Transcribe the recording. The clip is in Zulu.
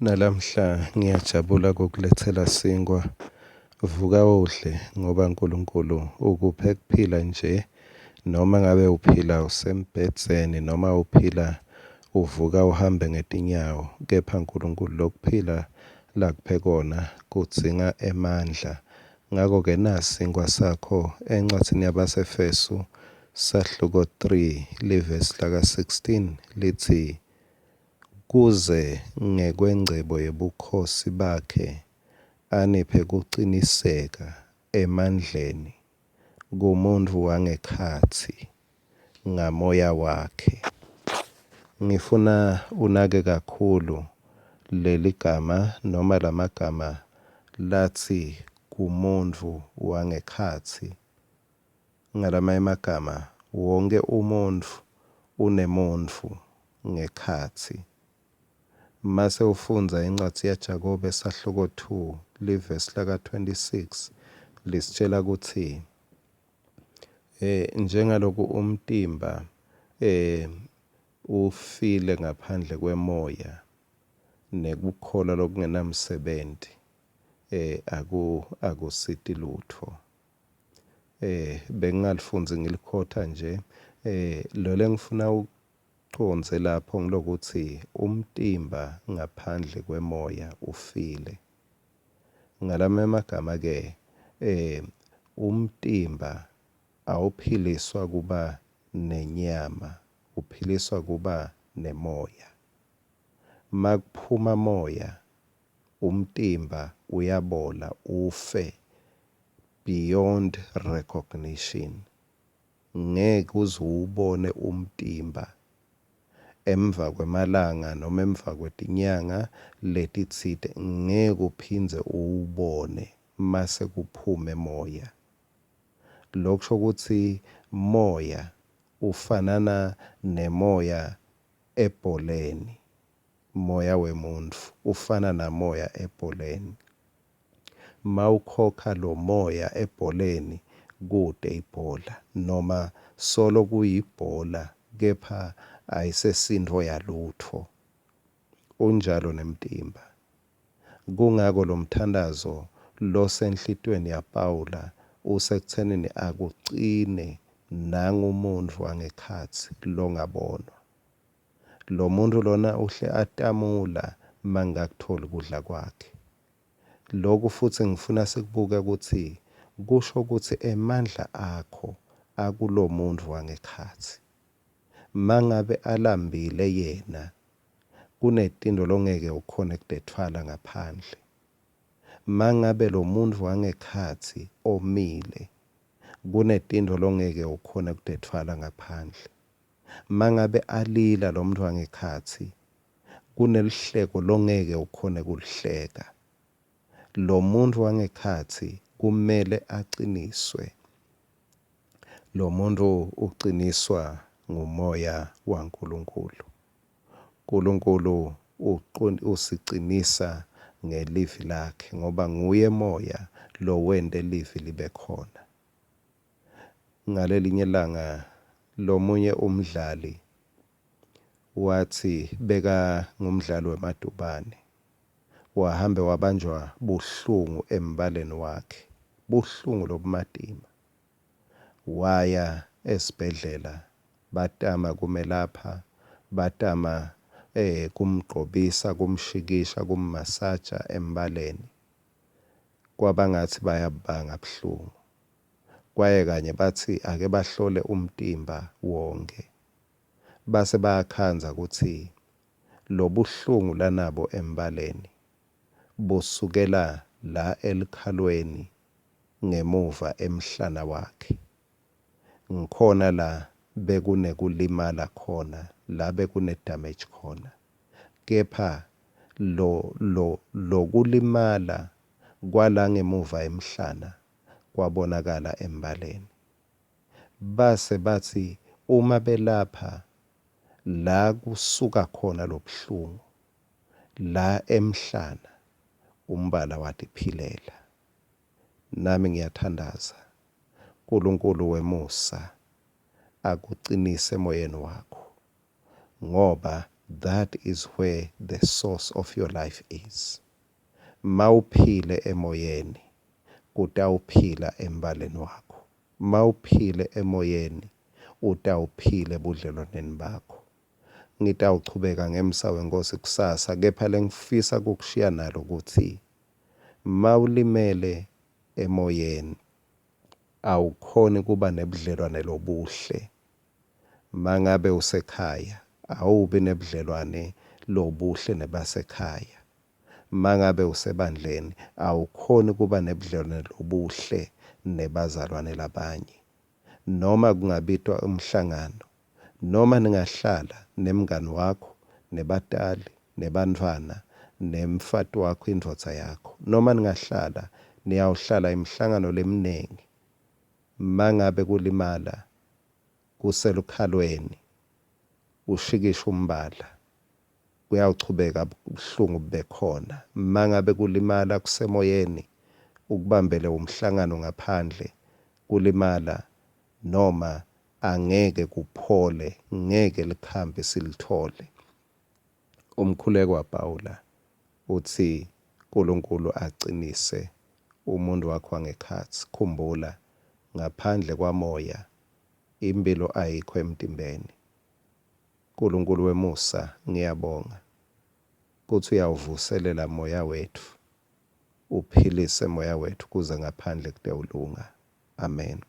Nalamhla ngiyajabula kokulethela Singwa Vuka Udle ngoba uNkulunkulu ukuphe kuphila nje noma ngabe uphila usembhedzeni noma uphila uvuka uhambe ngetinyawo, kepha uNkulunkulu lokuphila lakuphe kona kudzinga emandla. Ngako-ke nasingwa sakho encwadini yabaseFesu sahluko 3 livesi laka 16 lithi, kuze ngekwengcebo yebukhosi bakhe aniphe kuqiniseka emandleni kumuntu wangekhatsi ngamoya wakhe. Ngifuna unake kakhulu leli gama noma lamagama lathi kumuntu wangekhatsi. Ngalamanye amagama wonke umuntu unemuntu ngekhatsi. Mase ufunza incwadi yaJakobe esahluko 2 livesi laka 26 lisitshela ukuthi njengalokhu umtimba ufile ngaphandle kwemoya nekukholwa lokungenamsebenzi akusiti lutho. Bengingalifunzi ngilikhotha nje lo lengifuna uconze lapho ngilokuthi umtimba ngaphandle kwemoya ufile. Ngalamanye amagama ke umtimba awuphiliswa kuba nenyama, uphiliswa kuba nemoya. Makuphuma moya umtimba uyabola ufe beyond recognition. Ngeke uze uwubone umtimba emva kwemalanga noma emva kwetinyanga letitsite, ngeke uphindze uwubone mase kuphume moya. Lokusho ukuthi moya ufanana nemoya ebholeni. Moya wemuntfu ufana namoya ebholeni. Mawukhokha lo moya ebholeni kude ibhola noma solo kuyibhola kepha ayisesintfo yalutho. Unjalo nemtimba. Kungako lo mthandazo losenhlitweni yaPawula usekuthenini akucine nangumuntu wangekhatsi longabonwa. Lo muntu lona uhle atamula mangakutholi kudla kwakhe. Lokhu futhi ngifuna sikubuke ukuthi kusho ukuthi emandla akho akulo muntu wangekhatsi. Mangabe alambile yena kunetinto longeke ukhone kudetfala ngaphandle. Mangabe lo muntu wangekhatsi omile kunetinto longeke ukhone kudetfala ngaphandle. Mangabe alila lo muntu wangekhatsi kunelihleko longeke ukhone kulihleka. Lo muntu wangekhatsi kumele aqiniswe. Lo muntu uqiniswa ngumoya waNkulunkulu. uNkulunkulu usiqinisa ngelivi lakhe ngoba nguye moya lo wente livi libe khona. Ngalelinye ilanga lomunye umdlali wathi beka ngumdlali wemadubane. Wahambe wabanjwa buhlungu embaleni wakhe. Buhlungu lobumadima. Waya esibhedlela batama kumelapha, batama kumgqobisa, kumshikisha, kummasaja embaleni. Kwabangathi bayabanga buhlungu. Kwaye kanye bathi ake bahlole umtimba wonke. Base bayakhanza ukuthi lo buhlungu lanabo embaleni busukela la elikhalweni ngemuva emhlana wakhe. Ngikhona la bekunekulimala khona, la bekune damage khona. Kepha lo kulimala kwala ngemuva emhlana kwabonakala embaleni. Base bathi uma belapha la kusuka khona lobuhlungu la emhlana umbala wathi philela. Nami ngiyathandaza uNkulunkulu wemusa akuqinise emoyeni wakho ngoba that is where the source of your life is. Mawuphile emoyeni, utawuphila embaleni wakho. Mawuphile emoyeni, utawuphila ebudlelwaneni bakho. Ngitawuchubeka ngemsa wenkosi kusasa, kepha lengifisa kukushiya nalo ukuthi mawulimele emoyeni awukhoni kuba nebudlelwane lobuhle. Mangabe usekhaya awubi nebudlelwane lobuhle nebasekhaya. Mangabe usebandleni awukhoni kuba nebudlelwane lobuhle nebazalwane labanye. Noma kungabitwa umhlangano, noma ningahlala nemngani wakho, nebatali, nebantwana, nemfati wakho, indvodza yakho, noma ningahlala niyawuhlala imihlangano leminingi. Mangabe kulimala kuselukhalweni, ushikisha umbala, kuyawuchubeka ubuhlungu bube khona. Mangabe kulimala kusemoyeni, ukubambele umhlangano ngaphandle, kulimala noma angeke kuphole, ngeke likhambe silithole. Umkhuleko waPawula uthi uNkulunkulu acinise umuntu wakho wangekhatsi. Khumbula, ngaphandle kwamoya impilo ayikho emtimbeni. uNkulunkulu wemusa, ngiyabonga kuthi uyawuvuselela moya wethu, uphilise moya wethu kuze ngaphandle kutewulunga. Amen.